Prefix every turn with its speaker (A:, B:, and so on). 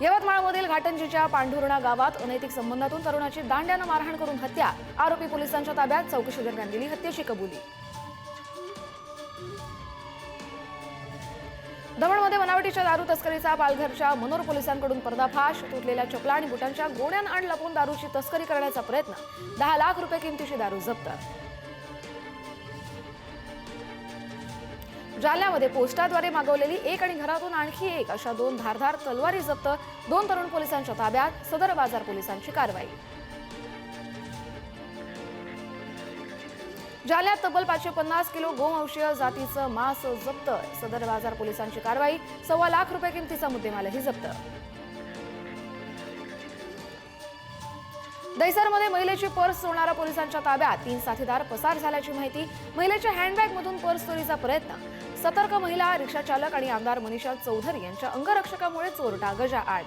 A: यवतमाळमधील घाटंजीच्या पांढुर्णा गावात अनैतिक संबंधातून तरुणाची दांड्यानं मारहाण करून हत्या। आरोपी पोलिसांच्या ताब्यात, चौकशी दरम्यान दिली हत्येची कबुली। दमणमध्ये बनावटीच्या दारू तस्करीचा पालघरच्या मनोर पोलिसांकडून पर्दाफाश। तुटलेल्या चपला आणि बुटांच्या गोण्यांआड लपवून दारूची तस्करी करण्याचा प्रयत्न। 10 लाख रुपये किमतीची दारू जप्त। जालन्यामध्ये पोस्टाद्वारे मागवलेली एक आणि घरातून आणखी एक अशा 2 धारदार तलवारी जप्त। 2 तरुण पोलिसांच्या ताब्यात, सदर बाजार पोलिसांची कारवाई। जालन्यात तब्बल 550 किलो गोवंशीय जातीचं मांस जप्त। सदर बाजार पोलिसांची कारवाई। 1.25 लाख रुपये किमतीचा मुद्देमालही जप्त। दहिसरमध्ये महिलेची पर्स चोरणारा पोलिसांच्या ताब्यात। 3 साथीदार पसार झाल्याची माहिती। महिलेच्या हँडबॅगमधून पर्स चोरीचा प्रयत्न। सतर्क महिला, रिक्षा चालक आणि आमदार मनीषा चौधरी यांच्या अंगरक्षकामुळे चोरटा गजाआड।